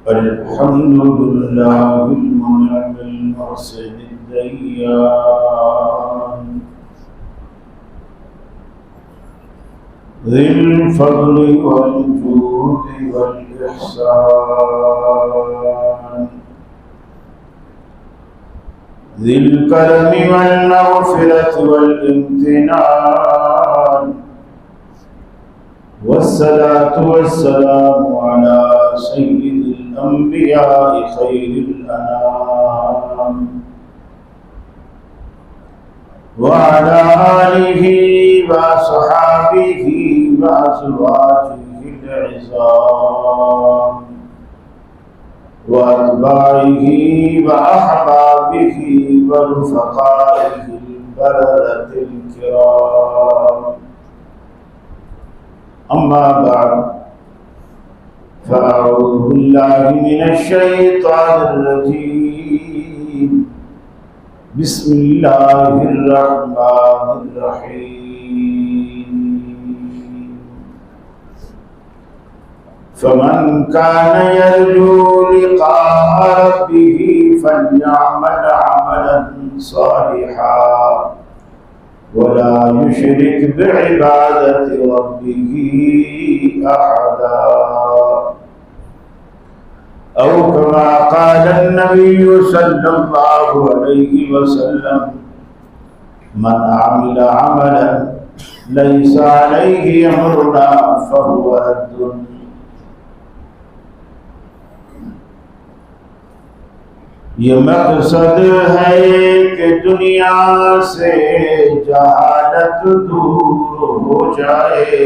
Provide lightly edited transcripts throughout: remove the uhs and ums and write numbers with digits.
الحمد لله المنعم المحسن الديان ذي الفضل والجود والإحسان ذي الكرم والمغفرة والامتنان والصلاة والسلام على سيد الأنبياء خير الأنام وعلى آله وصحابه وأزواجه العظام وأتباعه وأحبابه ورفقائه البررة الكرام. أما بعد فأعوذ بالله من الشيطان الرجيم. بسم الله الرحمن الرحيم. فمن كان يرجو لقاء ربه فليعمل عملا صالحا ولا يشرك بعبادة ربه أحدا أو كما قال النبي صلى الله عليه وسلم من عمل عملا ليس عليه أمرنا فهو رد. یہ مقصد ہے کہ دنیا سے جہالت دور ہو جائے،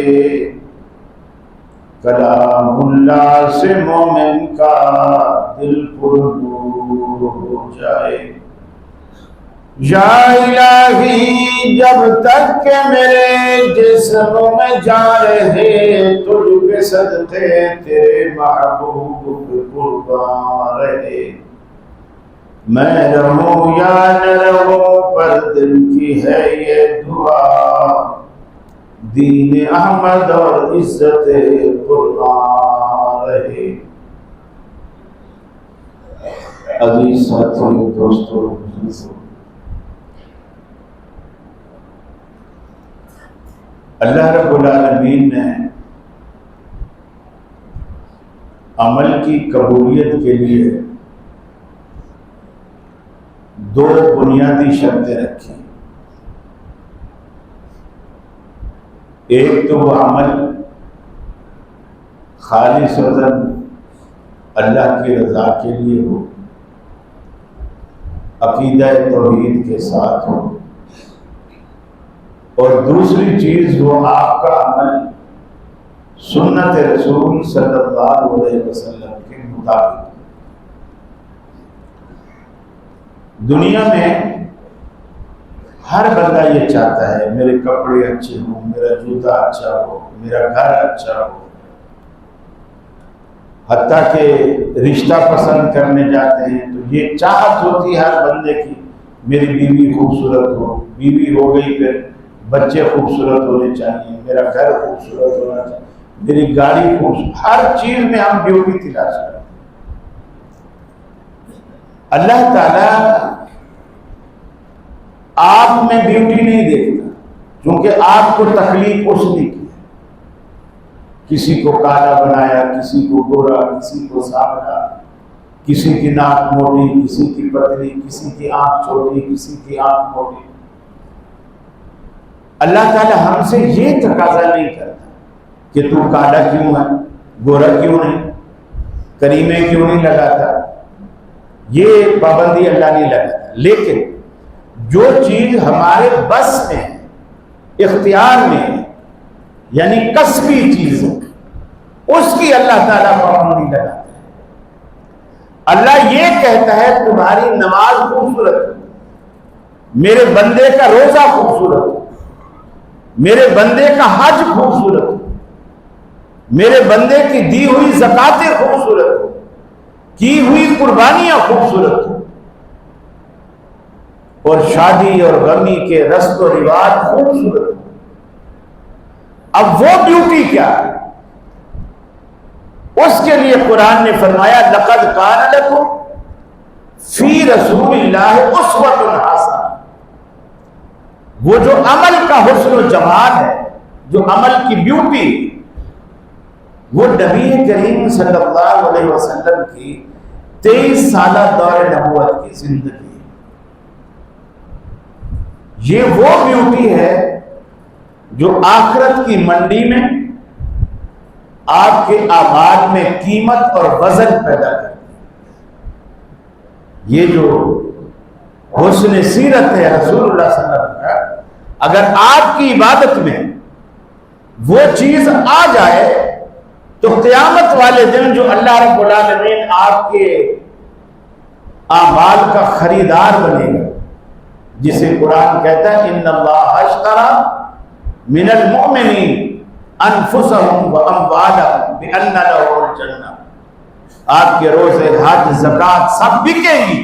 کلام اللہ سے مومن کا دل پر نور ہو جائے. یا الہی جب تک کہ میرے جسم میں جان رہے تجھ پہ صدقے تیرے محبوب پہ قربان رہے، میں رہوں یا نہ رہوں پر دل کی ہے یہ دعا، دین احمد اور عزت قرآن رہے. عزیز ساتھیو، دوستو، اللہ رب العالمین نے عمل کی قبولیت کے لیے دو بنیادی شرطیں رکھی. ایک تو وہ عمل خالصتاً اللہ کی رضا کے لیے ہو، عقیدہ توحید کے ساتھ ہو، اور دوسری چیز وہ آپ کا عمل سنت رسول صلی اللہ علیہ وسلم کے مطابق. دنیا میں ہر بندہ یہ چاہتا ہے میرے کپڑے اچھے ہوں، میرا جوتا اچھا ہو، میرا گھر اچھا ہو، حتیٰ کہ رشتہ پسند کرنے جاتے ہیں تو یہ چاہت ہوتی ہے ہر بندے کی میری بیوی خوبصورت ہو، بیوی ہو گئی پھر بچے خوبصورت ہونے چاہیے، میرا گھر خوبصورت ہونا چاہیے، میری گاڑی خوبصورت، ہر چیز میں ہم بیوٹی تلاش کرتے ہیں. اللہ تعالیٰ آپ میں بیوٹی نہیں دیکھتا، کیونکہ آپ کو تخلیق اس نے کی. کسی کو کالا بنایا، کسی کو گورا، کسی کو سانولا، کسی کی ناک موٹی، کسی کی پتلی، کسی کی آنکھ چھوٹی، کسی کی آنکھ موٹی. اللہ تعالیٰ ہم سے یہ تقاضا نہیں کرتا کہ تو کالا کیوں ہے، گورا کیوں نہیں، کریمے کیوں نہیں لگاتا. یہ پابندی اللہ نہیں لگاتا، لیکن جو چیز ہمارے بس میں ہے، اختیار میں ہے، یعنی کسبی چیز ہے، اس کی اللہ تعالیٰ پابندی لگاتا ہے. اللہ یہ کہتا ہے تمہاری نماز خوبصورت ہے، میرے بندے کا روزہ خوبصورت ہے، میرے بندے کا حج خوبصورت ہے، میرے بندے کی دی ہوئی زکاتیں خوبصورت ہے، کی ہوئی قربانیاں خوبصورت ہیں، اور شادی اور غمی کے رسم و رواج خوبصورت ہیں. اب وہ بیوٹی کیا ہے؟ اس کے کے لیے قرآن نے فرمایا لقد کان لکم فی رسول اللہ اسوۃ حسنہ. وہ جو عمل کا حسن و جمال ہے، جو عمل کی بیوٹی، وہ نبی کریم صلی اللہ علیہ وسلم کی 23 سالہ دور نبوت کی زندگی. یہ وہ بیوٹی ہے جو آخرت کی منڈی میں آپ کے اعمال میں قیمت اور وزن پیدا کرتی ہے. یہ جو حسن سیرت ہے رسول اللہ صلی اللہ علیہ وسلم کا، اگر آپ کی عبادت میں وہ چیز آ جائے تو قیامت والے دن جو اللہ رب العالمین آپ کے اعمال کا خریدار بنے گا، جسے قرآن کہتا ہے ان اللہ اشتری من المؤمنین انفسهم واموالهم بان لهم الجنہ. آپ کے روزے، حج، زکات سب بکیں گی،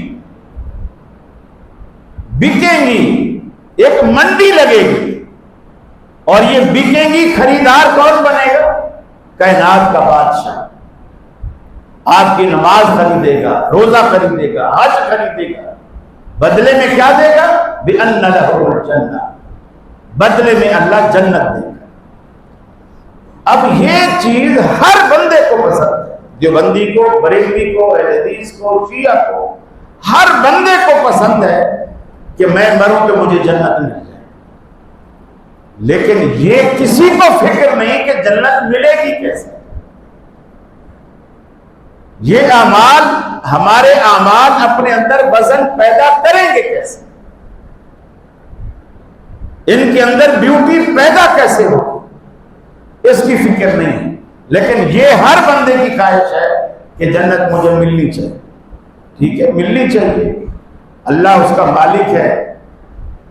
ایک منڈی لگے گی، اور یہ بکیں گی. خریدار کون بنے گا؟ کائنات کا بادشاہ. آپ کی نماز خریدے گا، روزہ خریدے گا، حج خریدے گا. بدلے میں کیا دے گا؟ بِأَنَّ لَهُ الْجَنَّةَ. بدلے میں اللہ جنت دے گا. اب یہ چیز ہر بندے کو پسند ہے، دیوبندی کو، بریلوی کو، اہل حدیث کو، شیعہ کو، ہر بندے کو پسند ہے کہ میں مروں تو مجھے جنت مل جائے. لیکن یہ کسی کو فکر نہیں کہ جنت ملے گی کیسے. یہ اعمال، ہمارے اعمال اپنے اندر وزن پیدا کریں گے کیسے، ان کے اندر بیوٹی پیدا کیسے ہوگی، اس کی فکر نہیں ہے. لیکن یہ ہر بندے کی خواہش ہے کہ جنت مجھے ملنی چاہیے. ٹھیک ہے، ملنی چاہیے. اللہ اس کا مالک ہے.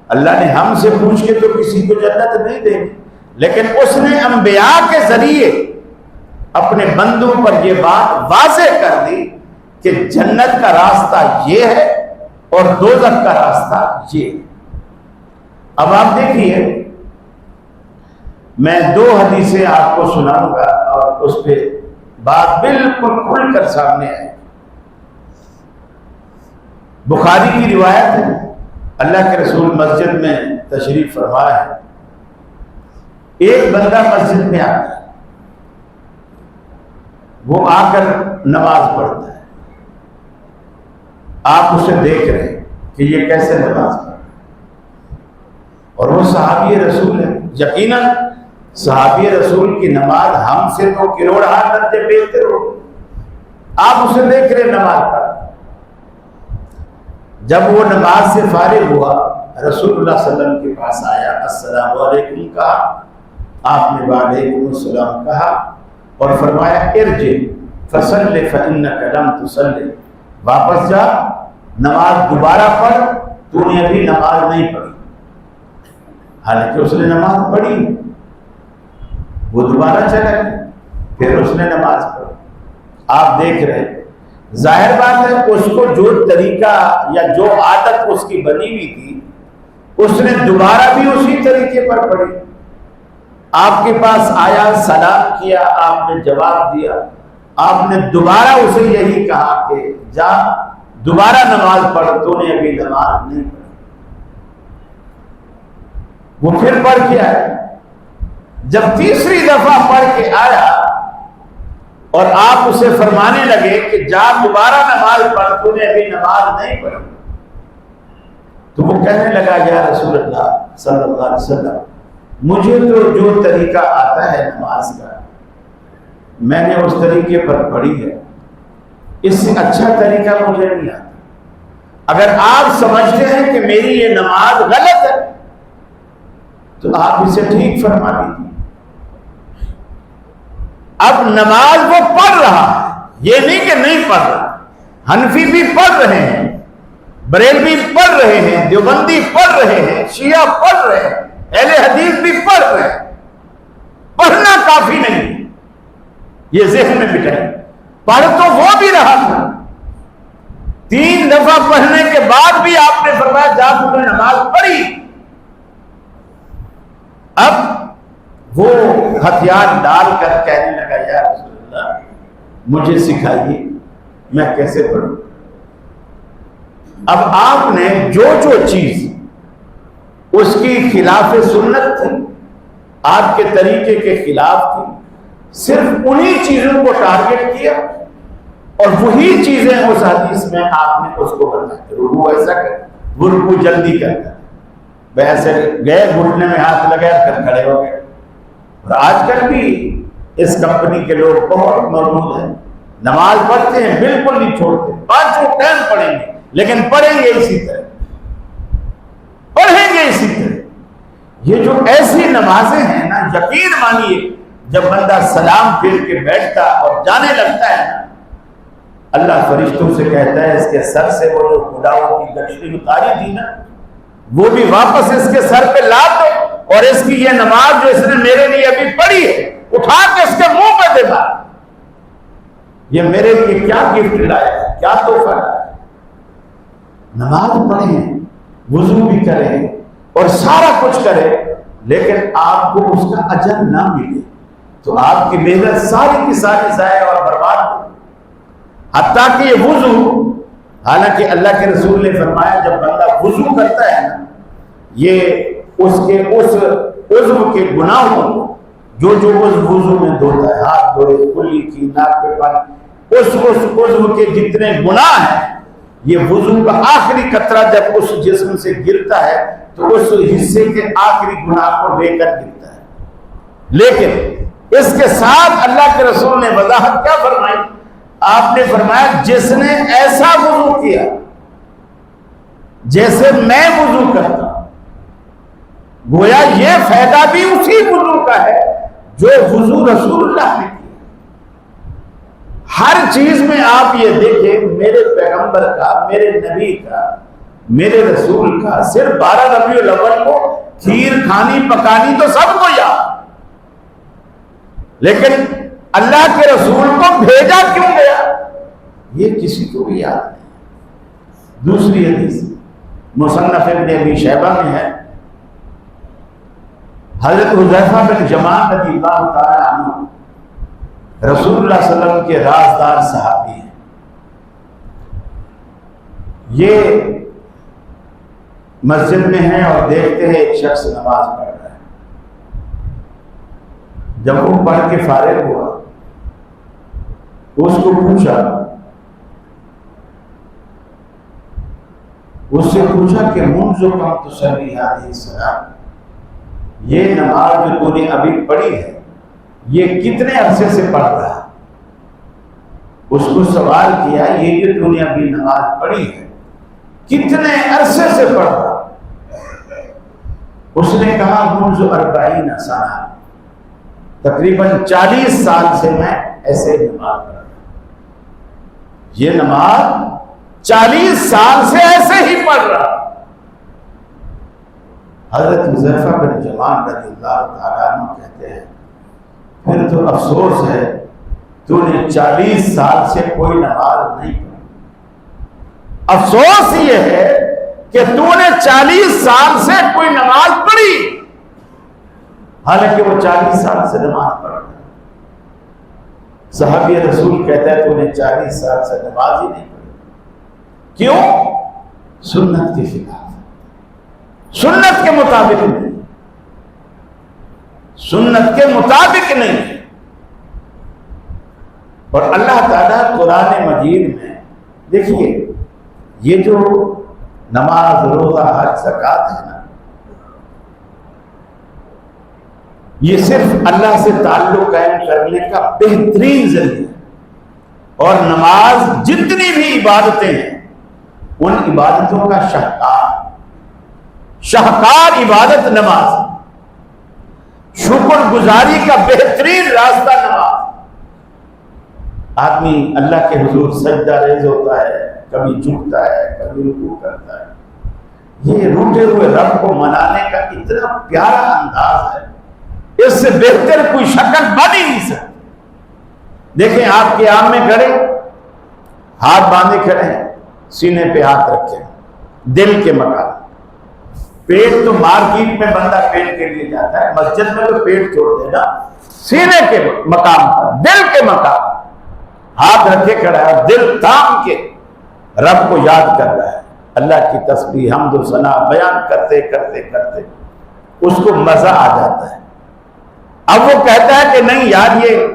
اللہ نے ہم سے پوچھ کے تو کسی کو جنت نہیں دے گی، لیکن اس نے انبیاء کے ذریعے اپنے بندوں پر یہ بات واضح کر دی کہ جنت کا راستہ یہ ہے اور دوزخ کا راستہ یہ ہے. اب آپ دیکھیے، میں 2 حدیثیں آپ کو سناؤں گا اور اس پہ بات بالکل کھل کر سامنے آئے. بخاری کی روایت ہے، اللہ کے رسول مسجد میں تشریف فرما ہے. ایک بندہ مسجد میں آتا ہے، وہ آ کر نماز پڑھتا ہے. آپ اسے دیکھ رہے ہیں کہ یہ کیسے نماز پڑھ رہا ہے، اور وہ صحابی رسول ہے. یقیناً صحابی رسول کی نماز ہم سے تو کروڑہ درجے بہتر ہوگی. آپ اسے دیکھ رہے نماز پڑھ. جب وہ نماز سے فارغ ہوا، رسول اللہ صلی اللہ علیہ وسلم کے پاس آیا، السلام علیکم کہا، آپ نے وعلیکم السلام کہا، اور فرمایا ارجع فصل فانک لم تصلی. واپس جا، نماز دوبارہ پڑھ، تو نے ابھی نماز نہیں پڑھی. حالانکہ اس نے نماز پڑھی، وہ دوبارہ چلا گیا، پھر اس نے نماز پڑھی. آپ دیکھ رہے، ظاہر بات ہے اس کو جو طریقہ یا جو عادت اس کی بنی ہوئی تھی، اس نے دوبارہ بھی اسی طریقے پر پڑھی. آپ کے پاس آیا، سلام کیا، آپ نے جواب دیا، آپ نے دوبارہ اسے یہی کہا کہ جا دوبارہ نماز پڑھ، تو نے ابھی نماز نہیں پڑھی. وہ پھر پڑھ کے آیا. جب تیسری دفعہ پڑھ کے آیا اور آپ اسے فرمانے لگے کہ جا دوبارہ نماز پڑھ، تو نے ابھی نماز نہیں پڑھی، تو وہ کہنے لگا یا رسول اللہ صلی اللہ علیہ وسلم، مجھے تو جو طریقہ آتا ہے نماز کا میں نے اس طریقے پر پڑھی ہے، اس سے اچھا طریقہ مجھے نہیں آتا. اگر آپ سمجھتے ہیں کہ میری یہ نماز غلط ہے تو آپ اسے ٹھیک فرما دیجیے. اب نماز وہ پڑھ رہا ہے، یہ نہیں کہ نہیں پڑھ رہا. حنفی بھی پڑھ رہے ہیں، بریلوی پڑھ رہے ہیں، دیوبندی پڑھ رہے ہیں، شیعہ پڑھ رہے ہیں، اہل حدیث بھی پڑھ رہے ہیں. پڑھنا کافی نہیں، یہ ذہن میں بٹھائیں. پڑھ تو وہ بھی رہا تھا، 3 دفعہ پڑھنے کے بعد بھی آپ نے فرمایا جا تم نے نماز پڑھی. اب وہ ہتھیار ڈال کر کہنے لگا یا رسول اللہ، مجھے سکھائیے میں کیسے پڑھوں۔ اب آپ نے جو چیز اس کی خلاف سنت تھی، آپ کے طریقے کے خلاف تھی، صرف انہی چیزوں کو ٹارگٹ کیا اور وہی چیزیں اس حدیث میں آپ نے اس کو بتایا۔ رکوع ایسا کر، وہ رکوع جلدی کرتا، ویسے گئے گھٹنے میں ہاتھ لگائے پھر کھڑے ہو گئے۔ اور آج کل بھی اس کمپنی کے لوگ بہت موجود ہیں، نماز پڑھتے ہیں بالکل نہیں چھوڑتے، 5 ٹائم پڑھیں گے لیکن پڑھیں گے اسی طرح، پڑھیں گے اسی طرح۔ یہ جو ایسی نمازیں ہیں نا، یقین مانیے جب بندہ سلام پھیر کے بیٹھتا اور جانے لگتا ہے نا، اللہ فرشتوں سے کہتا ہے اس کے سر سے وہ جو خداؤں کی گچھلی اتاری تھی نا، وہ بھی واپس اس کے سر پہ لا دو، اور اس کی یہ نماز جو اس نے میرے لیے ابھی پڑھی ہے اٹھا کے اس کے منہ پہ دے دے۔ یہ میرے لیے کیا گفٹ لایا ہے، کیا تحفہ لایا ہے۔ نماز پڑھیں، وضو بھی کریں اور سارا کچھ کریں، لیکن آپ کو اس کا اجر نہ ملے تو آپ کی محنت ساری کی ساری ضائع اور برباد ہو۔ حتیٰ کہ یہ وضو، حالانکہ اللہ کے رسول نے فرمایا جب بندہ وضو کرتا ہے نا، یہ اس کے اس عضو کے گناہوں کو جو اس وضو میں دھوتا ہے، ہاتھ دھوئے، کلی کی، ناک پہ پانی، اس عضو کے جتنے گناہ ہیں، یہ وضو کا آخری قطرہ جب اس جسم سے گرتا ہے تو اس حصے کے آخری گناہ کو لے کر گرتا ہے۔ لیکن اس کے ساتھ اللہ کے رسول نے وضاحت کیا فرمائی؟ آپ نے فرمایا جس نے ایسا وضو کیا جیسے میں وضو کرتا ہوں، گویا یہ فائدہ بھی اسی وضو کا ہے جو وضو رسول اللہ نے کیا۔ ہر چیز میں آپ یہ دیکھیں، میرے پیغمبر کا، میرے نبی کا، میرے رسول کا، صرف 12 ربیع الاول کو کھیر کھانی پکانی تو سب کو یاد، لیکن اللہ کے رسول کو بھیجا کیوں گیا یہ کسی کو بھی یاد نہیں۔ دوسری حدیث مصنف ابن ابی شیبہ میں ہے، حضرت حذیفہ بن یمان رضی اللہ تعالی عنہ رسول اللہ صلی اللہ علیہ وسلم کے رازدار صحابی ہیں۔ یہ مسجد میں ہیں اور دیکھتے ہیں ایک شخص نماز پڑھ رہا ہے۔ جب وہ پڑھ کے فارغ ہوا اس کو پوچھا، اس سے پوچھا کہ منذ کم تصلی هذه الصلاۃ، یہ نماز جو تو نے ابھی پڑھی ہے یہ کتنے عرصے سے پڑھ رہا ہے؟ اس کو سوال کیا یہ جو تو نے ابھی نماز پڑھی ہے کتنے عرصے سے پڑھ رہا؟ اس نے کہا منذ 40 سنہ، تقریباً 40 سال سے میں ایسے نماز پڑھ رہا ہوں۔ یہ نماز 40 سال سے ایسے ہی پڑھ رہا۔ حضرت حذیفہ بن یمان رضی اللہ تعالیٰ عنہ کہتے ہیں پھر تو افسوس ہے تو نے 40 سال سے کوئی نماز نہیں پڑھی۔ افسوس یہ ہے کہ تو نے 40 سال سے کوئی نماز پڑھی، حالانکہ وہ 40 سال سے نماز پڑھ رہا ہے۔ صحابی رسول کہتا ہے تو نے 40 سال سے نماز ہی نہیں پڑھی۔ کیوں؟ سنت کے خلاف، سنت کے مطابق نہیں، سنت کے مطابق نہیں۔ اور اللہ تعالیٰ قرآن مجید میں دیکھیے یہ جو نماز، روزہ، حج، زکوٰۃ ہے نا، یہ صرف اللہ سے تعلق قائم کرنے کا بہترین ذریعہ ہے۔ اور نماز جتنی بھی عبادتیں ہیں ان عبادتوں کا شاہکار عبادت نماز، شکر گزاری کا بہترین راستہ نماز۔ آدمی اللہ کے حضور سجدہ ریز ہوتا ہے، کبھی جھکتا ہے، کبھی رکوع کرتا ہے۔ یہ روٹے ہوئے رب کو منانے کا اتنا پیارا انداز ہے، اس سے بہتر کوئی شکل بن ہی نہیں سکتی۔ دیکھیں آپ کے عام میں کھڑے، ہاتھ باندھے کھڑے ہیں، سینے پہ ہاتھ رکھے، دل کے مقام۔ پیٹ تو مارکیٹ میں بندہ پیٹ کے لیے جاتا ہے، مسجد میں تو پیٹ چھوڑ دینا، سینے کے مقام پر، دل کے مقام۔ ہاتھ رکھے کھڑا ہے اور دل تھام کے رب کو یاد کر رہا ہے، اللہ کی تسبیح حمد و ثنا بیان کرتے کرتے کرتے اس کو مزہ آ جاتا ہے۔ اب وہ کہتا ہے کہ نہیں یار، یہ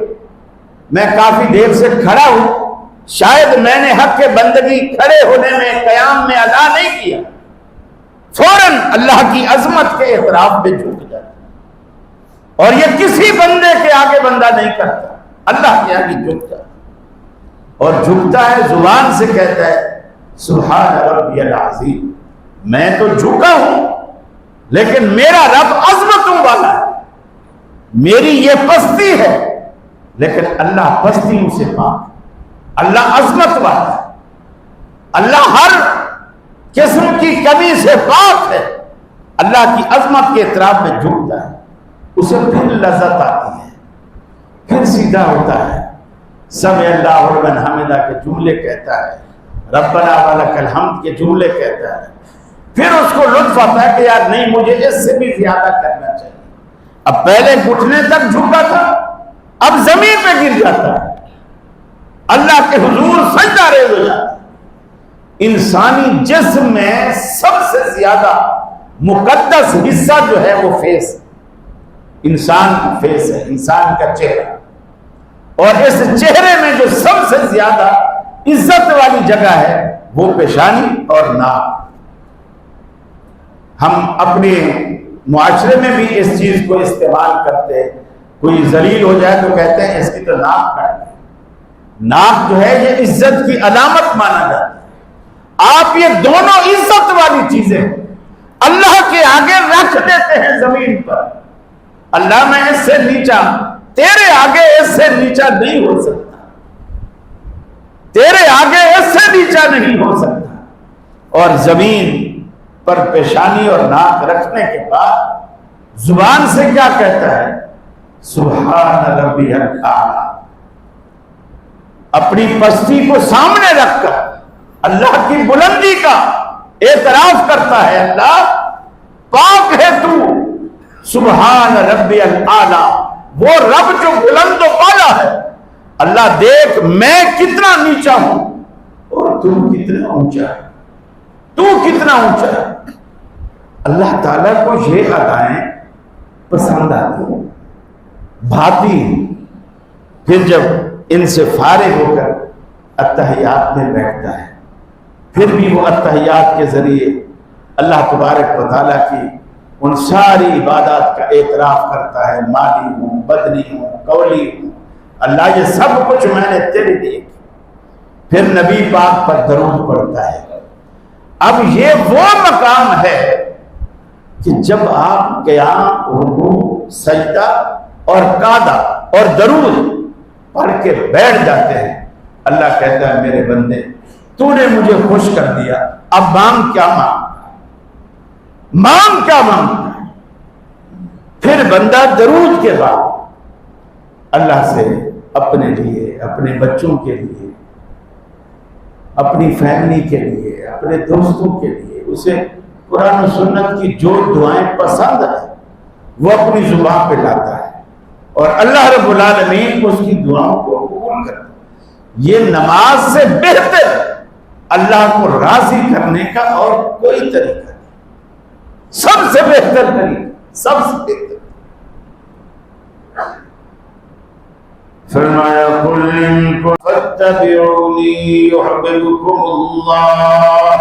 میں کافی دیر سے کھڑا ہوں، شاید میں نے حق کے بندگی کھڑے ہونے میں قیام میں ادا نہیں کیا، فوراً اللہ کی عظمت کے اعتراف پہ جھک جاتا ہے۔ اور یہ کسی بندے کے آگے بندہ نہیں کرتا، اللہ کے آگے جھکتا ہے، اور جھکتا ہے زبان سے کہتا ہے سبحان ربی العظیم، میں تو جھکا ہوں لیکن میرا رب عظمتوں والا ہے، میری یہ پستی ہے لیکن اللہ پستیوں سے پاک، اللہ عظمت والا ہے، اللہ ہر قسم کی کمی سے پاک ہے، اللہ کی عظمت کے اعتراف میں جھکتا ہے، اسے پھر لذت آتی ہے، پھر سیدھا ہوتا ہے، سمع اللہ لمن حمدہ کے جملے کہتا ہے، ربنا ولک الحمد کے جملے کہتا ہے، پھر اس کو لطف آتا ہے کہ یار نہیں، مجھے اس سے بھی زیادہ کرنا چاہیے۔ اب پہلے گھٹنے تک جھکا تھا، اب زمین پہ گر جاتا ہے، اللہ کے حضور سجدہ ریز ہو جاتا ہے۔ انسانی جسم میں سب سے زیادہ مقدس حصہ جو ہے وہ فیس، انسان کا فیس ہے، انسان کا چہرہ، اور اس چہرے میں جو سب سے زیادہ عزت والی جگہ ہے وہ پیشانی اور ناک۔ ہم اپنے معاشرے میں بھی اس چیز کو استعمال کرتے ہیں، کوئی ذلیل ہو جائے تو کہتے ہیں اس کی تو ناک کاٹ گئی۔ ناک جو ہے یہ عزت کی علامت مانا جاتا ہے۔ آپ یہ دونوں عزت والی چیزیں اللہ کے آگے رکھ دیتے ہیں زمین پر، اللہ میں اس سے نیچا، تیرے آگے اس سے نیچا نہیں ہو سکتا، تیرے آگے اس سے نیچا نہیں ہو سکتا۔ اور زمین پر پیشانی اور ناک رکھنے کے بعد زبان سے کیا کہتا ہے؟ سبحان ربی الاعلی۔ اپنی پستی کو سامنے رکھ کر اللہ کی بلندی کا اعتراف کرتا ہے، اللہ پاک ہے تو، سبحان ربی الاعلی، وہ رب جو بلند و بالا ہے۔ اللہ دیکھ میں کتنا نیچا ہوں اور تو کتنا اونچا ہے، تو کتنا اونچا ہے۔ اللہ تعالیٰ کو یہ ادائیں پسند آتی ہیں، بھاتی ہیں۔ پھر جب ان سے فارغ ہو کر اتحیات میں بیٹھتا ہے، پھر بھی وہ اتحیات کے ذریعے اللہ تبارک و تعالیٰ کی ان ساری عبادات کا اعتراف کرتا ہے، مالی ہوں، بدنی ہوں، قولی ہوں، اللہ یہ سب کچھ میں نے تیرے لیے کیا۔ پھر نبی پاک پر درود پڑتا ہے۔ اب یہ وہ مقام ہے کہ جب آپ قیام، رکوع، سجدہ اور قعدہ اور درود پڑھ کے بیٹھ جاتے ہیں، اللہ کہتا ہے میرے بندے تو نے مجھے خوش کر دیا، اب مانگ کیا مانگتا ہے، مانگ کیا مانگتا ہے۔ پھر بندہ درود کے بعد اللہ سے اپنے لیے، اپنے بچوں کے لیے، اپنی فیملی کے لیے، اپنے دوستوں کے لیے، اسے قرآن و سنت کی جو دعائیں پسند ہیں وہ اپنی زبان پہ لاتا ہے، اور اللہ رب العالمین اس کی دعاؤں کو قبول کرتا ہے۔ یہ نماز سے بہتر اللہ کو راضی کرنے کا اور کوئی طریقہ نہیں، سب سے بہتر طریقہ، سب سے بہتر۔ فرمایا قل ان فاتبعونی یحببکم اللہ،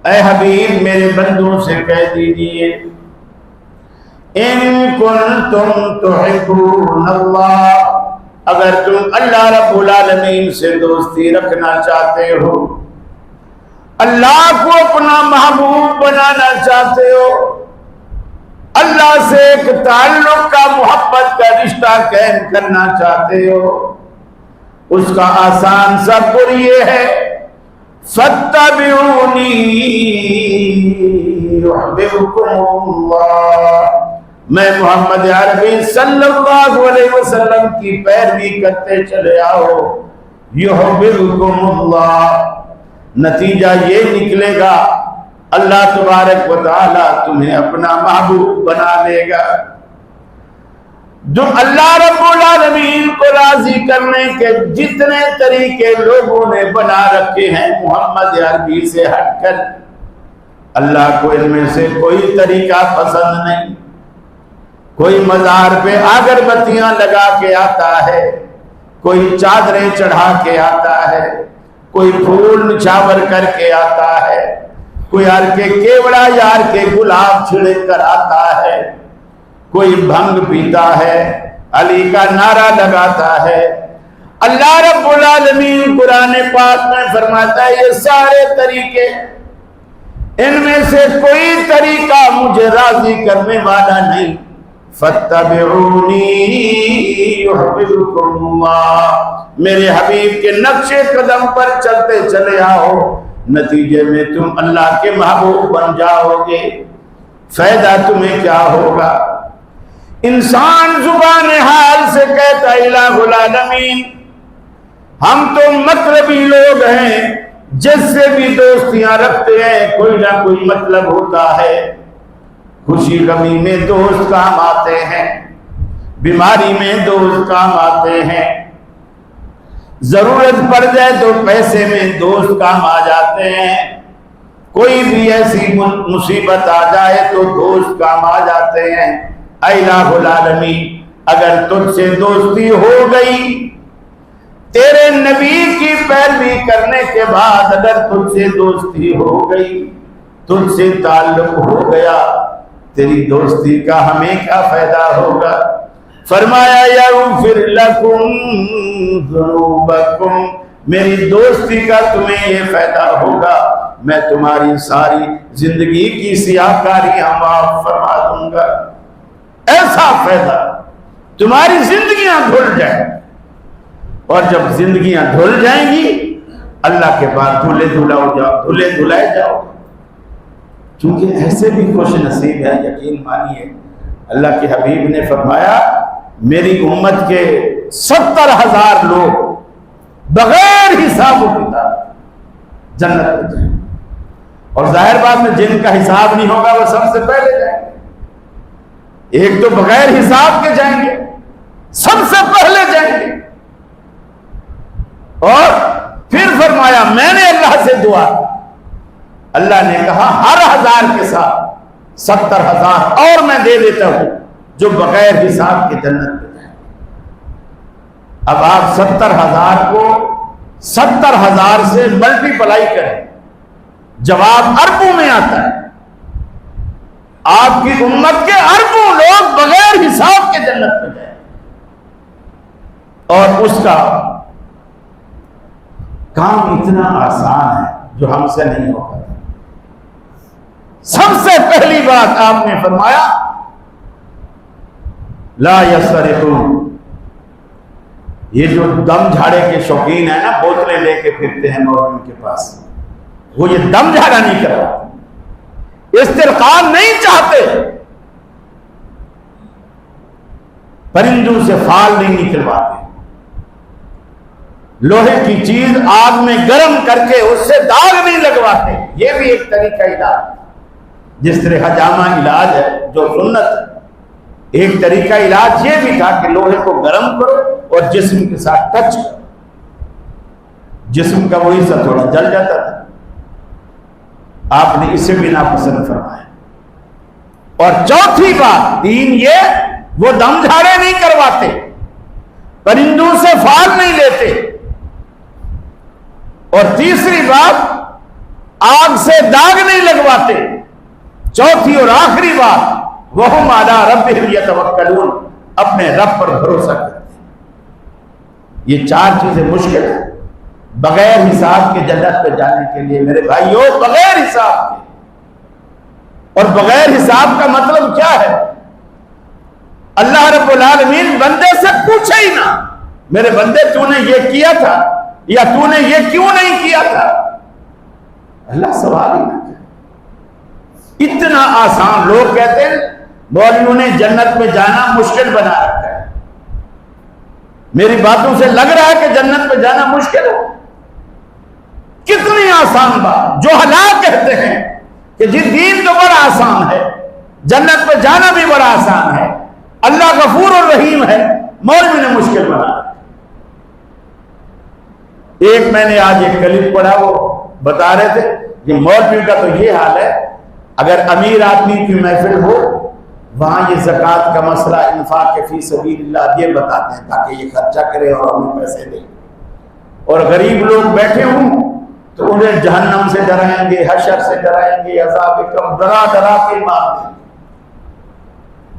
اے حبیب میرے بندوں سے کہہ دیجئے ان کنتم تحبون اللہ، اگر تم اللہ رب العالمین سے دوستی رکھنا چاہتے ہو، اللہ کو اپنا محبوب بنانا چاہتے ہو، اللہ سے ایک تعلق کا، محبت کا رشتہ قائم کرنا چاہتے ہو، اس کا آسان سا پر یہ ہے فاتبعونی یحببکم اللہ، میں محمد عربی صلی اللہ علیہ وسلم کی پیروی کرتے چلے آؤ، یحببکم اللہ، نتیجہ یہ نکلے گا اللہ تبارک و تعالی تمہیں اپنا محبوب بنا لے گا۔ جو اللہ رب العالمین کو راضی کرنے کے جتنے طریقے لوگوں نے بنا رکھے ہیں محمد عربی سے ہٹ کر، اللہ کو ان میں سے کوئی طریقہ پسند نہیں۔ کوئی مزار پہ اگربتیاں لگا کے آتا ہے، کوئی چادریں چڑھا کے آتا ہے، کوئی پھول نچھاور کر کے آتا ہے، کوئی ہر کے کیوڑا یار کے گلاب چھڑک کر آتا ہے، کوئی بھنگ پیتا ہے، علی کا نعرہ لگاتا ہے۔ اللہ رب العالمین قرآن پاک میں فرماتا ہے یہ سارے طریقے، ان میں سے کوئی طریقہ مجھے راضی کرنے والا نہیں۔ فَاتَّبِعُونِي يُحْبِبْكُمُ اللَّهُ، میرے حبیب کے نقش قدم پر چلتے چلے آؤ، نتیجے میں تم اللہ کے محبوب بن جاؤ گے۔ فائدہ تمہیں کیا ہوگا؟ انسان زبان حال سے کہتا الہ العالمین ہم تو مطلبی لوگ ہیں، جس سے بھی دوستیاں رکھتے ہیں کوئی نہ کوئی مطلب ہوتا ہے۔ خوشی غمی میں دوست کام آتے ہیں، بیماری میں دوست کام آتے ہیں، ضرورت پڑ جائے تو پیسے میں دوست کام آ جاتے ہیں، کوئی بھی ایسی مصیبت آ جائے تو دوست کام آ جاتے ہیں۔ اے الہ العالمین اگر تجھ سے دوستی ہو گئی، تیرے نبی کی پیروی کرنے کے بعد اگر تجھ سے دوستی ہو گئی، تجھ سے تعلق ہو گیا، تیری دوستی کا ہمیں کیا فائدہ ہوگا؟ فرمایا یغفر لکم ذنوبکم، میری دوستی کا تمہیں یہ فائدہ ہوگا، میں تمہاری ساری زندگی کی سیاہکاریاں معاف فرما دوں گا۔ ایسا فائدہ، تمہاری زندگیاں دھل جائیں، اور جب زندگیاں دھل جائیں گی اللہ کے بعد دھلے دھلائے جاؤ۔ چونکہ ایسے بھی خوش نصیب ہے، یقین مانیے اللہ کے حبیب نے فرمایا میری امت کے 70,000 لوگ بغیر حساب و کتاب جنت میں جائیں، اور ظاہر بات میں جن کا حساب نہیں ہوگا وہ سب سے پہلے جائیں گے۔ ایک تو بغیر حساب کے جائیں گے، سب سے پہلے جائیں گے۔ اور پھر فرمایا میں نے اللہ سے دعا، اللہ نے کہا ہر 1000 کے ساتھ 70,000 اور میں دے دیتا ہوں جو بغیر حساب کے جنت میں جائیں۔ اب آپ 70,000 کو 70,000 سے ملٹی پلائی کریں، جواب اربوں میں آتا ہے۔ آپ کی امت کے اربوں لوگ بغیر حساب کے جنت میں جائیں، اور اس کا کام اتنا آسان ہے جو ہم سے نہیں ہوگا۔ سب سے پہلی بات آپ نے فرمایا لا یسرقون، یہ جو دم جھاڑے کے شوقین ہیں نا، بوتلیں لے کے پھرتے ہیں مولویوں کے پاس، وہ یہ دم جھاڑا نہیں کرواتے، استرقاء نہیں چاہتے، پرندوں سے فال نہیں نکلواتے، لوہے کی چیز آگ میں گرم کر کے اس سے داغ نہیں لگواتے۔ یہ بھی ایک طریقہ علاج، جس طرح حجامہ علاج ہے جو سنت ہے، ایک طریقہ علاج یہ بھی تھا کہ لوہے کو گرم کرو اور جسم کے ساتھ ٹچ کرو، جسم کا وہ حصہ تھوڑا جل جاتا تھا۔ آپ نے اسے بھی ناپسند فرمایا۔ اور چوتھی بات، تین یہ وہ دم جھاڑے نہیں کرواتے، پرندوں سے فال نہیں لیتے، اور تیسری بات آگ سے داغ نہیں لگواتے، چوتھی اور آخری بات وَهُمْ عَلَىٰ رَبِّهِمْ يَتَوَكَّلُونَ، اپنے رب پر بھروسہ کرتے ہیں۔ یہ 4 چیزیں مشکل ہیں بغیر حساب کے جنت پہ جانے کے لیے میرے بھائیوں، بغیر حساب کے۔ اور بغیر حساب کا مطلب کیا ہے؟ اللہ رب العالمین بندے سے پوچھے ہی نہ میرے بندے تو نے یہ کیا تھا یا تو نے یہ کیوں نہیں کیا تھا، اللہ سوال ہی نہ کرے۔ اتنا آسان، لوگ کہتے ہیں مولویوں نے جنت میں جانا مشکل بنا رکھا ہے۔ میری باتوں سے لگ رہا ہے کہ جنت میں جانا مشکل ہو، کتنی آسان بات۔ جو حالات کہتے ہیں کہ جی دین تو بڑا آسان ہے، جنت پہ جانا بھی بڑا آسان ہے، اللہ غفور اور رحیم ہے، مولوی نے مشکل بنا رکھا۔ ایک میں نے آج ایک کلپ پڑھا، وہ بتا رہے تھے کہ مولوی کا تو یہ حال ہے، اگر امیر آدمی کی محفل ہو وہاں یہ زکوٰۃ کا مسئلہ، انفاق فی سبیل اللہ یہ بتاتے ہیں تاکہ یہ خرچہ کرے اور ہمیں پیسے دے، اور غریب لوگ بیٹھے ہوں تو انہیں جہنم سے ڈرائیں گے، حشر سے ڈرائیں گے، عذاب کم ڈرا ڈرا کے مار دیں گے۔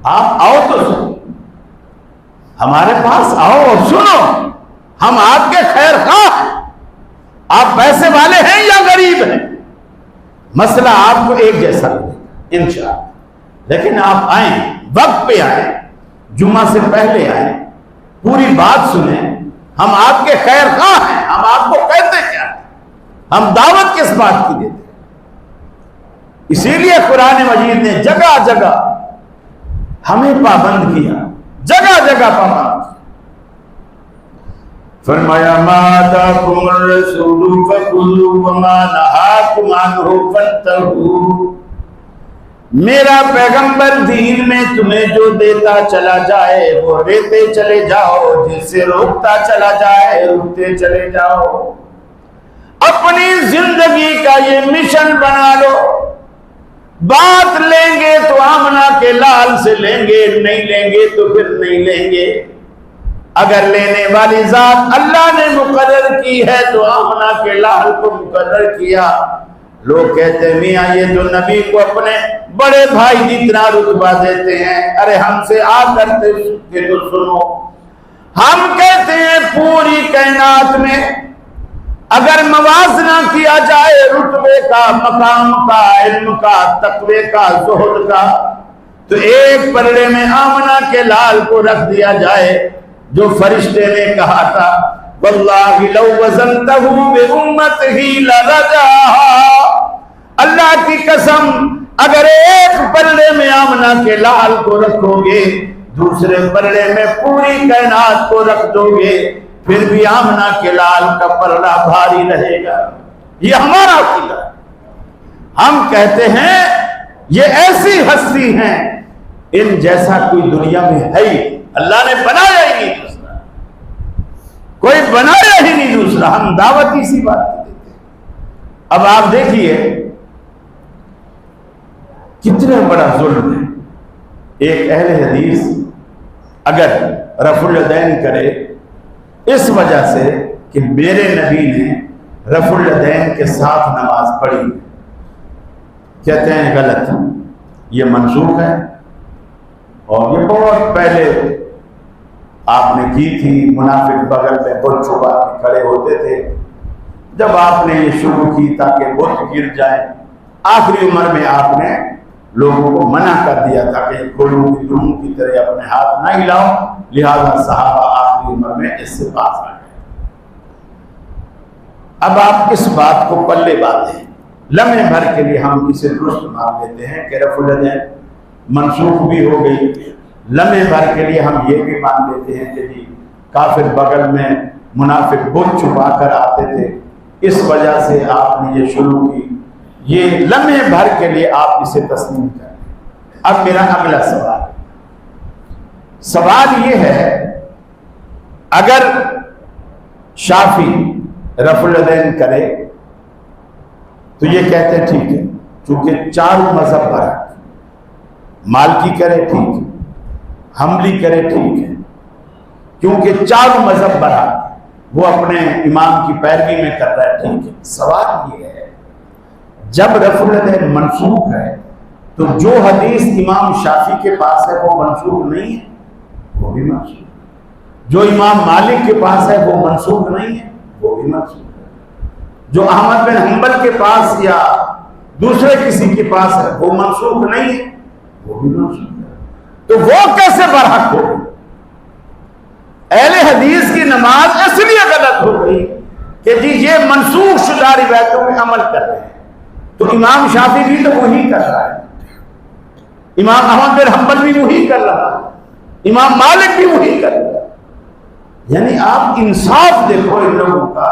آپ آؤ تو سنو، ہمارے پاس آؤ اور سنو، ہم آپ کے خیر خواہ ہیں۔ آپ پیسے والے ہیں یا غریب ہیں، مسئلہ آپ کو ایک جیسا لگے گا انشاءاللہ، لیکن آپ آئیں، وقت پہ آئیں، جمعہ سے پہلے آئیں، پوری بات سنیں، ہم آپ کے خیر خواہ ہیں۔ ہم آپ کو کہتے کیا ہیں، ہم دعوت کس بات کی دیتے ہیں؟ اسی لیے قرآن مجید نے جگہ جگہ ہمیں پابند کیا، جگہ جگہ پابند کیا۔ فرمایا ما آتاکم الرسول فخذوہ وما نہاکم عنہ فانتہوا، میرا پیغمبر دین میں تمہیں جو دیتا چلا جائے وہ دیتے چلے جاؤ، جس سے روکتا چلا جائے روکتے چلے جاؤ۔ اپنی زندگی کا یہ مشن بنا لو، بات لیں گے تو آمنہ کے لال سے لیں گے، نہیں لیں گے تو پھر نہیں لیں گے۔ اگر لینے والی ذات اللہ نے مقرر کی ہے تو آمنہ کے لال کو مقرر کیا۔ لوگ کہتے ہیں میاں یہ جو نبی کو اپنے بڑے بھائی جتنا رتبہ دیتے ہیں، ارے ہم سے آ کرتے تو سنو، ہم کہتے ہیں پوری کائنات میں اگر موازنہ کیا جائے رتبے کا، مقام کا، علم کا، تقوی کا، زہد کا، تو ایک پلڑے میں آمنہ کے لال کو رکھ دیا جائے جو فرشتے نے کہا تھا واللہ لو وزنتہ بامتہ لرجاہا، اللہ کی قسم اگر ایک پلڑے میں آمنہ کے لال کو رکھو گے، دوسرے پلڑے میں پوری کائنات کو رکھ دو گے، پھر بھی آمنہ کے لال کا پلڑا بھاری رہے گا۔ یہ ہمارا عقیدہ ہے۔ ہم کہتے ہیں یہ ایسی ہستی ہیں ان جیسا کوئی دنیا میں ہے ہی، اللہ نے بنایا ہی نہیں دوسرا، کوئی بنایا ہی نہیں دوسرا، ہم دعوت اسی بات کی دیتے ہیں۔ اب آپ دیکھیے کتنا بڑا ظلم ہے، ایک اہل حدیث اگر رفع الیدین کرے اس وجہ سے کہ میرے نبی نے رفع الیدین کے ساتھ نماز پڑھی، کہتے ہیں غلط، یہ منسوخ ہے، اور یہ بہت پہلے آپ نے کی تھی، منافق بغل میں بت چھپا کے کھڑے ہوتے تھے، جب آپ نے یہ شروع کی تاکہ بت گر جائے، آخری عمر میں آپ نے لوگوں کو منع کر دیا تاکہ گھوڑوں کی دھوم کی طرح اپنے ہاتھ نہ ہلاؤ، لہذا صحابہ آخری عمر میں اس سے باز آ گئے۔ اب آپ اس بات کو پلے باندھیں، لمحے بھر کے لیے ہم اسے درست مان لیتے ہیں کہ رفع الیدین منسوخ بھی ہو گئی، لمحے بھر کے لیے ہم یہ بھی مان لیتے ہیں کہ جی کافر بغل میں منافق بت چھپا کر آتے تھے، اس وجہ سے آپ نے یہ شروع کی، یہ لمحے بھر کے لیے آپ اسے تسلیم کریں۔ اب میرا اگلا سوال یہ ہے، اگر شافعی رفع الیدین کرے تو یہ کہتے ہیں ٹھیک ہے، چونکہ چاروں مذہب پر ہے، مالکی کرے ٹھیک ہے، حنبلی کرے ٹھیک ہے، کیونکہ چاروں مذہب برا، وہ اپنے امام کی پیروی میں کر رہا ہے ٹھیک ہے۔ سوال یہ ہے جب رفع الیدین منسوخ ہے تو جو حدیث امام شافعی کے پاس ہے وہ منسوخ نہیں ہے، وہ بھی منسوخ ہے، جو امام مالک کے پاس ہے وہ منسوخ نہیں ہے، وہ بھی منسوخ ہے، جو احمد بن حنبل کے پاس یا دوسرے کسی کے پاس ہے وہ منسوخ نہیں ہے، وہ بھی منسوخ ہے، تو وہ کیسے برحق ہو گئی؟ اہل حدیث کی نماز اس لیے غلط ہو گئی کہ جی یہ منسوخ شدہ روایتوں میں عمل کر رہے ہیں، تو امام شافعی بھی تو وہی کر رہا ہے، امام احمد بن حنبل بھی وہی کر رہا ہے، امام مالک بھی وہی کر رہا ہے، یعنی آپ انصاف دیکھو ان لوگوں کا۔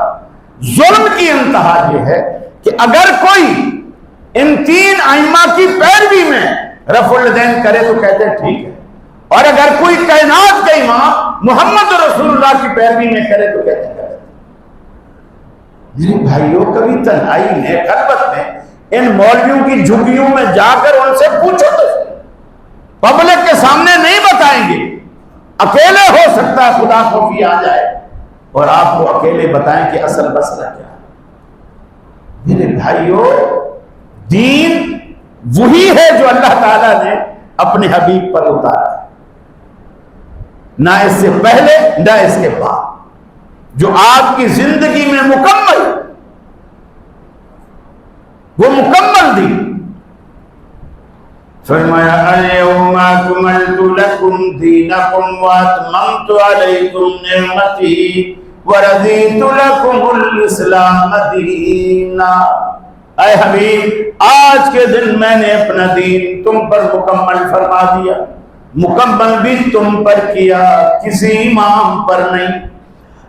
ظلم کی انتہا یہ ہے کہ اگر کوئی ان تین ائمہ کی پیروی میں رفع الیدین کرے تو کہتے ہیں ٹھیک ہے، اور اگر کوئی کائنات کا امام محمد رسول اللہ کی پیروی میں کرے تو کہتے ہیں میرے بھائیوں، کبھی تنہائی میں خلوت میں ان مولویوں کی جھگیوں میں جا کر ان سے پوچھو تو پبلک کے سامنے نہیں بتائیں گے، اکیلے ہو سکتا ہے خدا خوفی آ جائے اور آپ کو اکیلے بتائیں کہ اصل مسئلہ کیا ہے۔ میرے بھائیوں، دین وہی ہے جو اللہ تعالیٰ نے اپنے حبیب پر اتارا ہے، نہ اس سے پہلے نہ اس کے بعد، جو آپ کی زندگی میں مکمل، وہ مکمل دین۔ فرمایا الیوم اکملت لکم دینکم واتممت علیکم نعمتی ورضیت لکم الاسلام دینا۔ اے حبیب، آج کے دن میں نے اپنا دین تم پر مکمل فرما دیا، مکمل بھی تم پر کیا، کسی امام پر نہیں۔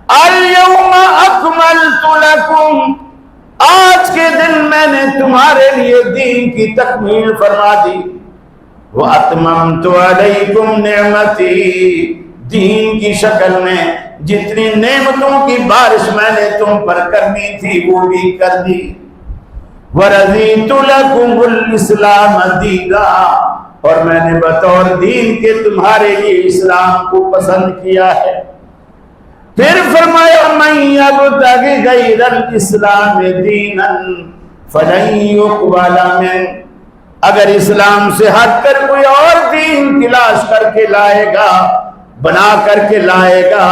الیوم اکملت لکم، آج کے دن میں نے تمہارے لیے دین کی تکمیل فرما دی، وَأَتْمَمْتُ عَلَيْكُمْ نِعْمَتِي، دین کی شکل میں جتنی نعمتوں کی بارش میں نے تم پر کرنی تھی وہ بھی کر دی، وَرَضِيتُ لَكُمُ الْإِسْلَامَ دِينًا، اور میں نے بطور دین کے تمہارے لیے اسلام کو پسند کیا ہے۔ پھر فرمایا مَن يَبْتَغِ غَيْرَ الْإِسْلَامِ دِينًا فَلَن يُقْبَلَ مِنْهُ، اگر اسلام سے ہٹ کر کوئی اور دین تلاش کر کے لائے گا، بنا کر کے لائے گا،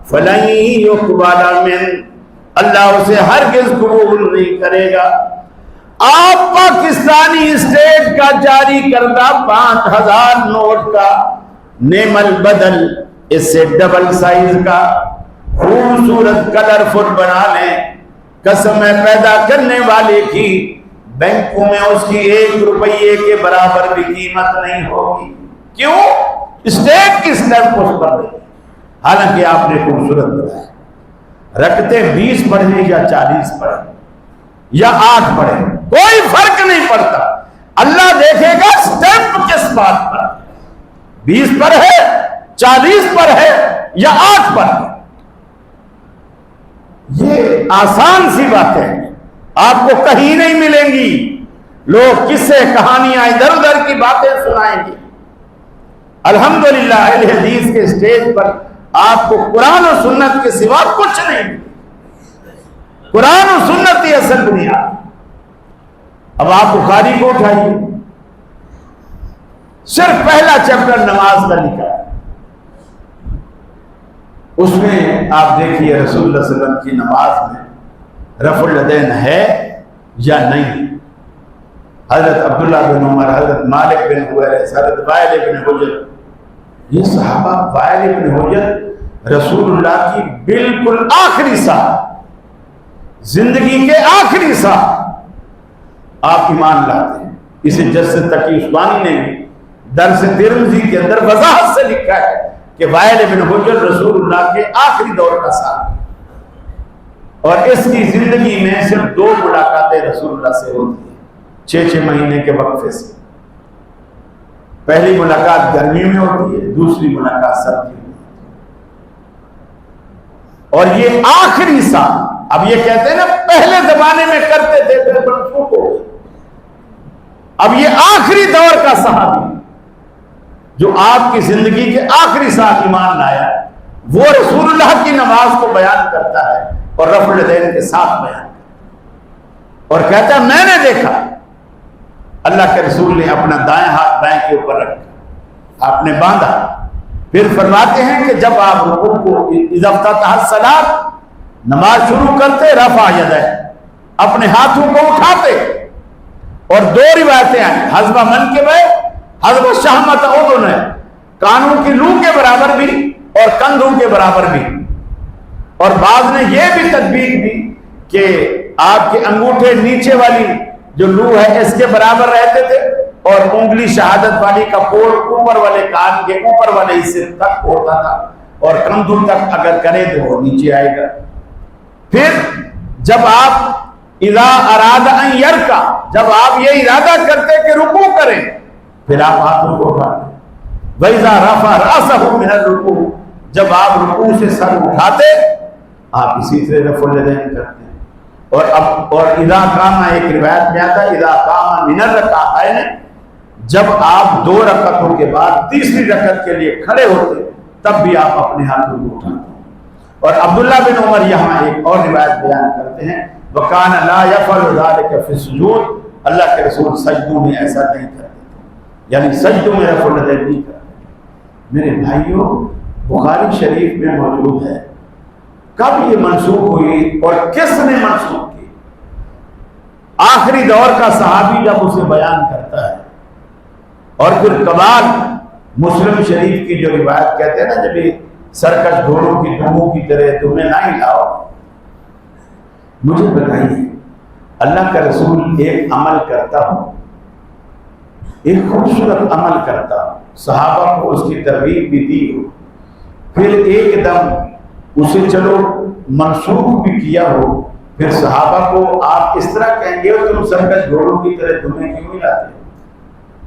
فَلَن يُقْبَلَ مِنْهُ، اللہ اسے ہرگز قبول نہیں کرے گا۔ آپ پاکستانی اسٹیٹ کا جاری کردہ 5000 نوٹ کا نعم البدل، اس سے ڈبل سائز کا خوبصورت کلرفل بنا لیں، قسم پیدا کرنے والے کی بینکوں میں اس کی 1 روپیے کے برابر بھی قیمت نہیں ہوگی۔ کیوں؟ اسٹیٹ کی اسٹیمپ اس پر نہیں، حالانکہ آپ نے خوبصورت بنایا۔ رکھتے 20 پڑھیں یا 40 پڑھیں یا 8 پڑھیں، کوئی فرق نہیں پڑتا، اللہ دیکھے گا اسٹیمپ کس بات پر، 20 پر ہے، 40 پر ہے یا 8 پر ہے۔ یہ آسان سی باتیں ہیں، آپ کو کہیں نہیں ملیں گی، لوگ قصے کہانیاں ادھر ادھر کی باتیں سنائیں گے۔ الحمدللہ اہل حدیث کے اسٹیج پر آپ کو قرآن و سنت کے سوا کچھ نہیں، قرآن و سنت ہی اصل بنیاد۔ اب آپ بخاری کو اٹھائیے، صرف پہلا چیپٹر نماز کا لکھا ہے، اس میں آپ دیکھیے رسول اللہ صلی اللہ علیہ وسلم کی نماز میں رفع الیدین ہے یا نہیں۔ حضرت عبداللہ بن عمر، حضرت مالک بن حویرث، حضرت وائل بن حجر، یہ صحابہ، وائل بن حجر رسول اللہ کی بالکل آخری سال، زندگی کے آخری سال آپ ایمان لاتے ہیں۔ اسے جسد تقی عثمانی نے بھی درس ترمذی کے اندر وضاحت سے لکھا ہے کہ وائل بن حجر رسول اللہ کے آخری دور کا سال، اور اس کی زندگی میں صرف 2 ملاقاتیں رسول اللہ سے ہوتی ہیں 6 مہینے کے وقفے سے۔ پہلی ملاقات گرمی میں ہوتی ہے، دوسری ملاقات سردی میں، اور یہ آخری سال۔ اب یہ کہتے ہیں نا پہلے زمانے میں کرتے تھے پھر منسوخ ہو گئے، اب یہ آخری دور کا صحابی جو آپ کی زندگی کے آخری سال ایمان لایا، وہ رسول اللہ کی نماز کو بیان کرتا ہے اور رفع الیدین کے ساتھ بیان کرتا، اور کہتا ہے میں نے دیکھا اللہ کے رسول نے اپنا دائیں ہاتھ بائیں کے اوپر رکھا، آپ نے باندھا۔ پھر فرماتے ہیں کہ جب آپ رکوع کو اذا افتتح الصلاۃ، نماز شروع کرتے، رفع یدیہ، اپنے ہاتھوں کو اٹھاتے، اور 2 روایتیں ہیں، حذو منکبہ، حذو شہمۃ اذن، کانوں کی لو کے برابر بھی اور کندھوں کے برابر بھی، اور بعض نے یہ بھی تطبیق دی کہ آپ کے انگوٹھے نیچے والی جو لو ہے اس کے برابر رہتے تھے، اور انگلی شہادت والی کا پور اوپر والے کان کے اوپر والے حصے تک ہوتا تھا، اور کندھوں تک اگر کرے تو وہ نیچے آئے گا۔ پھر جب آپ اذا اراد ان یرکع، جب آپ یہ ارادہ کرتے کہ رکوع کریں، پھر آپ ہاتھوں کو اٹھاتے، وَإِذَا رَفَعَ رَأْسَهُ مِنَ الرُّكُوعِ، جب آپ رکوع سے سر اٹھاتے آپ اسی طرح رفع الیدین کرتے ہیں. اور اذا قام، ایک روایت میں آتا ہے اذا قام من الرکعتین، جب آپ 2 رکعتوں کے بعد تیسری رکعت کے لیے کھڑے ہوتے تب بھی آپ اپنے ہاتھوں کو اٹھاتے. اور عبداللہ بن عمر یہاں ایک اور روایت بیان کرتے ہیں وَكَانَ لَا يَفْعَلُ ذَلِكَ فِي السُّجُودِ، اللہ کے رسول سجدوں میں ایسا نہیں کرتے، یعنی سجدوں میں رفع الیدین نہیں کرتے. میرے بھائیوں، بخاری شریف میں موجود ہے. کب یہ منسوخ ہوئی اور کس نے منسوخ کی؟ آخری دور کا صحابی جب اسے بیان کرتا ہے. اور پھر کمال مسلم شریف کی جو روایت کہتے ہیں نا، جب یہ سرکش گھوڑوں کی دموں کی طرح تمہیں نہ ہلاؤ. مجھے بتائیے، اللہ کا رسول ایک عمل کرتا ہو، ایک خوبصورت عمل کرتا ہو، صحابہ کو اس کی ترغیب بھی دی ہو، پھر ایک دم اسے چلو منسوخ بھی کیا ہو، پھر صحابہ کو آپ اس طرح کہیں گے تم سرکش گھوڑوں کی طرح دمیں کیوں ہلاتے؟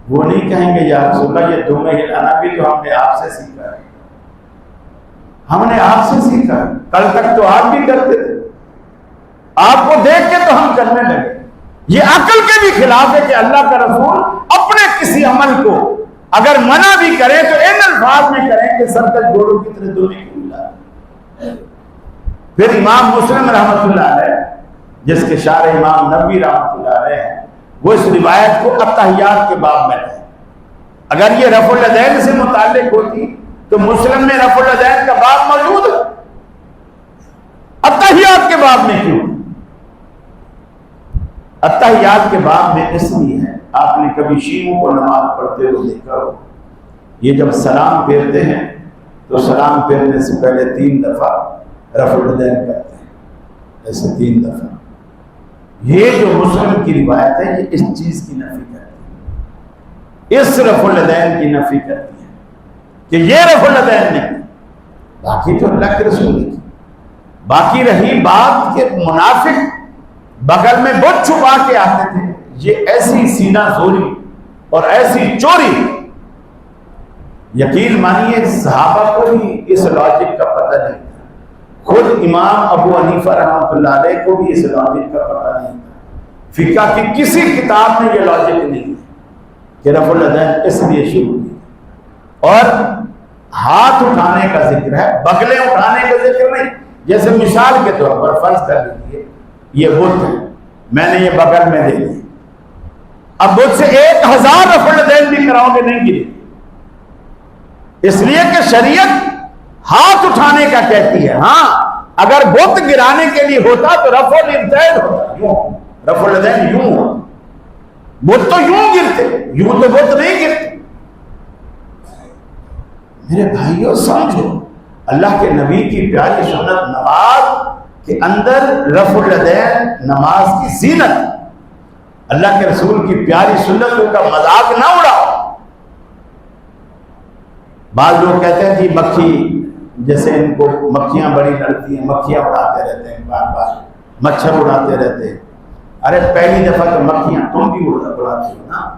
وہ نہیں کہیں گے یا رسول اللہ یہ دمیں ہلانا بھی تو ہم نے آپ سے سیکھا ہے، ہم نے آپ سے سیکھا ہے، کل تک تو آپ بھی کرتے تھے، آپ کو دیکھ کے تو ہم کرنے لگے. یہ عقل کے بھی خلاف ہے کہ اللہ کا رسول اپنے کسی عمل کو اگر منع بھی کرے تو ان الفاظ میں کریں کہ سرکش گھوڑوں کی طرح دمیں کیوں ہلاتے. پھر امام مسلم رحمۃ اللہ علیہ، جس کے شارح امام نبوی رحمۃ اللہ علیہ ہیں، وہ اس روایت کو التحیات کے باب میں ہے. اگر یہ رفع الیدین سے متعلق ہوتی تو مسلم میں رفع الیدین کا باب موجود ہے، التحیات کے باب میں کیوں؟ التحیات کے باب میں اس لیے ہے، آپ نے کبھی شیعوں کو نماز پڑھتے ہوئے دیکھا ہو، یہ جب سلام پھیرتے ہیں تو سلام پھیرنے سے پہلے 3 دفعہ رفع الیدین کرتے ہیں، ایسے 3 دفعہ. یہ جو مسلم کی روایت ہے یہ اس چیز کی نفی کرتی ہے، اس رفع الیدین کی نفی کرتی ہے کہ یہ رفع الیدین نہیں. باقی تو اللہ کے رسول کی. باقی رہی بات کہ منافق بغل میں بت چھپا کے آتے تھے، یہ ایسی سینہ زوری اور ایسی چوری، یقین مانیے صحابہ کو بھی اس لاجک کا پتہ نہیں تھا. خود امام ابو حنیفہ رحمۃ اللہ علیہ کو بھی اس لاجک کا پتہ نہیں تھا. فقہ کی کسی کتاب میں یہ لاجک نہیں ہے کہ رفع الیدین اس لیے شروع کی. اور ہاتھ اٹھانے کا ذکر ہے، بغلیں اٹھانے کا ذکر نہیں. جیسے مثال کے طور پر فرض کر لیجیے یہ بت ہے، میں نے یہ بغل میں دے دی، اب بت سے 1000 رفع الیدین بھی کراؤ گے نہیں گرے، اس لیے کہ شریعت ہاتھ اٹھانے کا کہتی ہے. ہاں اگر بت گرانے کے لیے ہوتا تو رفع الیدین ہوتا، یوں رفع الیدین یوں ہوتا. بت تو یوں گرتے، یوں تو بت نہیں گرتے. میرے بھائیوں سمجھو، اللہ کے نبی کی پیاری سنت نماز کے اندر رفع الیدین نماز کی زینت. اللہ کے رسول کی پیاری سنتوں کا مذاق نہ اڑاؤ. بعض لوگ کہتے ہیں جی مکھی، جیسے ان کو مکھیاں بڑی لڑتی ہیں، مکھیاں اڑاتے رہتے ہیں، بار بار مچھر اڑاتے رہتے ہیں. ارے پہلی دفعہ تو مکھیاں تم بھی اڑاتے ہو نا،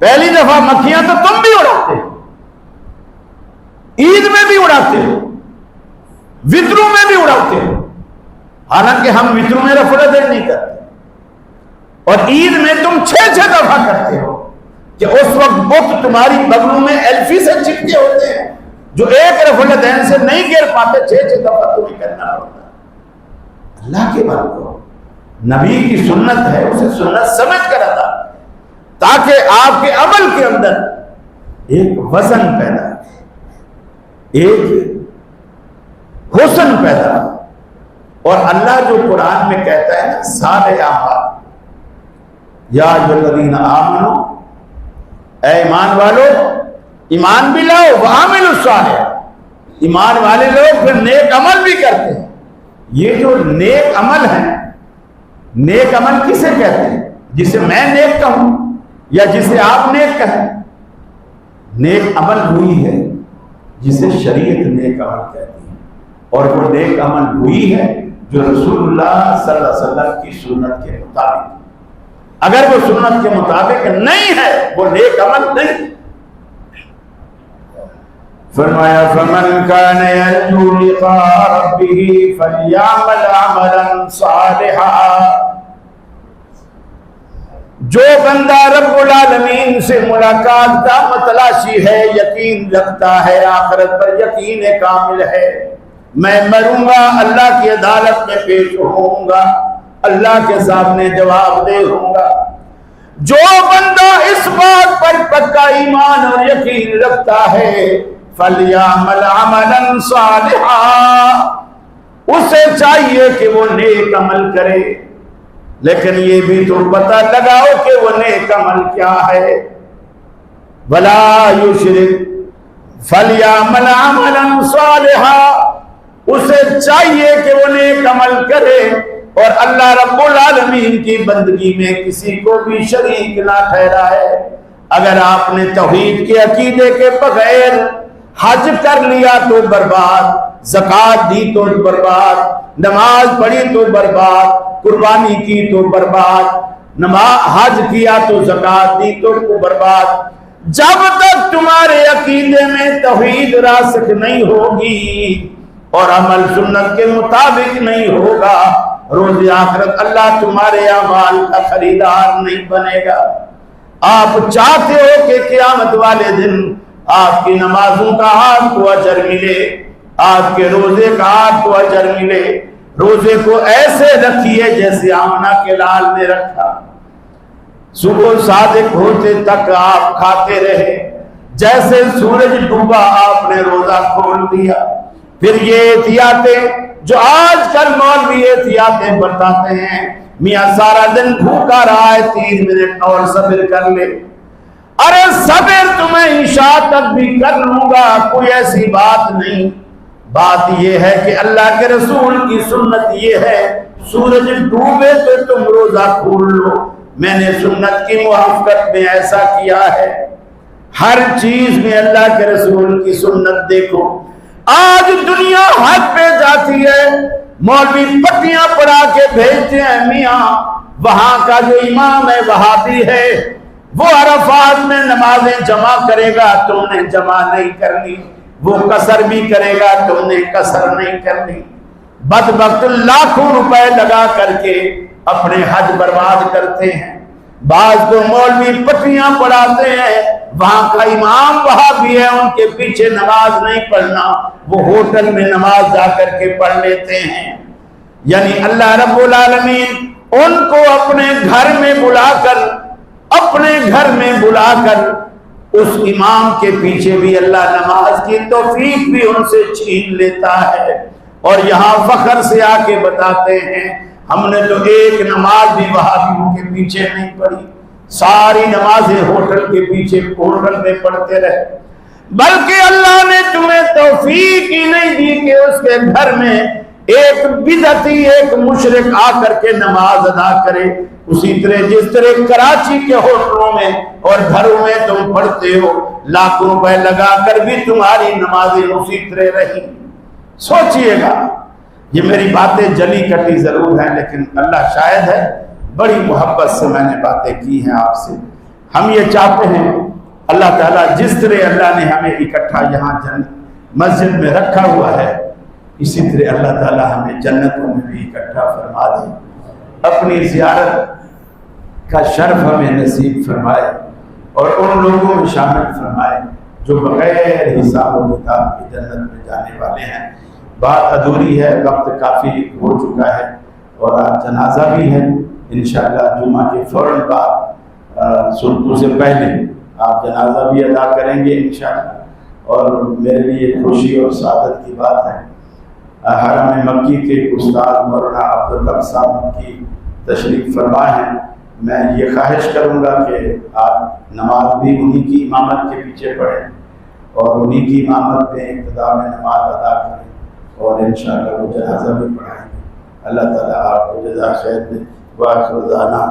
پہلی دفعہ مکھیاں تو تم بھی اڑاتے ہو، عید میں بھی اڑاتے ہو، وطروں میں بھی اڑاتے ہو. حالانکہ ہم وطروں میں رفع الیدین نہیں کرتے، اور عید میں تم 6 دفعہ کرتے ہو کہ اس وقت بت تمہاری بغلوں میں ایلفی سے چپکے ہوتے ہیں جو ایک رفع الیدین سے نہیں گر پاتے، 6 دفعہ تمہیں کرنا ہوتا ہے. اللہ کے بندو، نبی کی سنت ہے، اسے سنت سمجھ کر ادا تاکہ آپ کے عمل کے اندر ایک وزن پیدا، ایک حسن پیدا. اور اللہ جو قرآن میں کہتا ہے نا سارے اعمال، یا ایھا الذین آمنوا، اے ایمان والو ایمان بھی لاؤ، وعاملوا الصالحات، ایمان والے لوگ پھر نیک عمل بھی کرتے ہیں. یہ جو نیک عمل ہے، نیک عمل کسے کہتے ہیں؟ جسے میں نیک کہوں یا جسے آپ نیک کہیں؟ نیک عمل وہی ہے جسے شریعت نیک عمل کہتی ہے، اور وہ نیک عمل وہی ہے جو رسول اللہ صلی اللہ علیہ وسلم کی سنت کے مطابق. اگر وہ سنت کے مطابق نہیں ہے وہ نیک عمل نہیں. فرمایا فمن کان یرجو لقاء ربہ فلیعمل عملا صالحا، جو بندہ رب العالمین سے ملاقات کا متلاشی ہے، یقین رکھتا ہے، آخرت پر یقین کامل ہے، میں مروں گا، اللہ کی عدالت میں پیش ہوں گا، اللہ کے سامنے جواب دہ ہوں گا، جو بندہ اس بات پر پکا ایمان اور یقین رکھتا ہے فَلْيَعْمَلْ عَمَلًا صَالِحًا، اسے چاہیے کہ وہ نیک عمل کرے، لیکن یہ بھی تو پتہ لگاؤ کہ وہ نیک عمل کیا ہے۔ وَلَا يُشْرِكْ فَلْيَعْمَلْ عَمَلًا صَالِحًا، اسے چاہیے کہ وہ نیک عمل کرے اور اللہ رب العالمین کی بندگی میں کسی کو بھی شریک نہ ٹھہرائے۔ اگر آپ نے توحید کے عقیدے کے بغیر حج کر لیا تو برباد، زکوٰۃ دی تو برباد، نماز پڑھی تو برباد، قربانی کی تو برباد، حج کیا تو زکوٰۃ دی تو برباد۔ جب تک تمہارے عقیدے میں توحید راسخ نہیں ہوگی اور عمل سنت کے مطابق نہیں ہوگا، روز آخرت اللہ تمہارے اعمال کا خریدار نہیں بنے گا۔ آپ چاہتے ہو کہ قیامت والے دن آپ کی نمازوں کا آپ کو اجر ملے، آپ کے روزے کا آپ کو اجر ملے، روزے کو ایسے رکھیے جیسے آمنہ کے لال نے رکھا، صبح صادق ہوتے تک آپ کھاتے رہے، جیسے سورج ڈوبا آپ نے روزہ کھول دیا۔ پھر یہ احتیاطیں جو آج کل مولوی احتیاطیں بتاتے ہیں، میاں سارا دن بھوکا رہا ہے 3 منٹ اور صبر کر لے، ارے صبر تمہیں عشاء تک بھی کر لوں گا، کوئی ایسی بات نہیں۔ بات یہ ہے کہ اللہ کے رسول کی سنت یہ ہے، سورج ڈوبے تو تم روزہ کھول لو، میں نے سنت کی موافقت میں ایسا کیا ہے۔ ہر چیز میں اللہ کے رسول کی سنت دیکھو۔ آج دنیا حد پہ جاتی ہے، مولوی پٹیاں پڑھا کے بھیجتے ہیں، میاں وہاں کا جو امام ہے وہابی ہے، وہ عرفات میں نمازیں جمع کرے گا، تم نے جمع نہیں کرنی، وہ قصر بھی کرے گا، تم نے قصر نہیں کرنی۔ بدبخت لاکھوں روپے لگا کر کے اپنے حج برباد کرتے ہیں۔ بعض تو مولوی پٹیاں پڑھاتے ہیں، وہاں کا امام وہاں بھی ہے، ان کے پیچھے نماز نہیں پڑھنا، وہ ہوٹل میں نماز جا کر کے پڑھ لیتے ہیں۔ یعنی اللہ رب العالمین ان کو اپنے گھر میں بلا کر اس امام کے پیچھے بھی اللہ نماز کی توفیق بھی ان سے چھین لیتا ہے، اور یہاں فخر سے آ کے بتاتے ہیں ہم نے تو ایک نماز بھی وہابیوں کے پیچھے نہیں پڑھی، ساری نمازیں ہوٹل کے پیچھے ہوٹل میں پڑھتے رہے۔ بلکہ اللہ نے تمہیں توفیق ہی نہیں دی کہ اس کے گھر میں ایک بدعتی ایک مشرک آ کر کے نماز ادا کرے، اسی طرح جس طرح کراچی کے ہوٹلوں میں اور گھروں میں تم پڑھتے ہو، لاکھوں روپے لگا کر بھی تمہاری نمازیں اسی طرح رہی۔ سوچئے گا، یہ میری باتیں جلی کٹی ضرور ہیں، لیکن اللہ شاہد ہے بڑی محبت سے میں نے باتیں کی ہیں آپ سے۔ ہم یہ چاہتے ہیں اللہ تعالیٰ جس طرح اللہ نے ہمیں اکٹھا یہاں مسجد میں رکھا ہوا ہے، اسی طرح اللہ تعالیٰ ہمیں جنتوں میں بھی اکٹھا فرما دے، اپنی زیارت کا شرف ہمیں نصیب فرمائے اور ان لوگوں میں شامل فرمائے جو بغیر حساب و کتاب کی جنت میں جانے والے ہیں۔ بات ادھوری ہے، وقت کافی ہو چکا ہے اور آج جنازہ بھی ہے، انشاءاللہ جمعہ کے فوراً بعد سنتوں سے پہلے آپ جنازہ بھی ادا کریں گے انشاءاللہ، اور میرے لیے خوشی اور سعادت کی بات ہے حرم مکی کے استاد مولانا عبداللہ صاحب کی تشریف فرما ہے۔ میں یہ خواہش کروں گا کہ آپ نماز بھی انہی کی امامت کے پیچھے پڑھیں اور انہی کی امامت میں ابتدا میں نماز ادا کریں اور انشاءاللہ وہ جنازہ بھی پڑھائیں گے۔ اللہ تعالیٰ آپ کو جزا خیر دے۔ وآخر دعوانا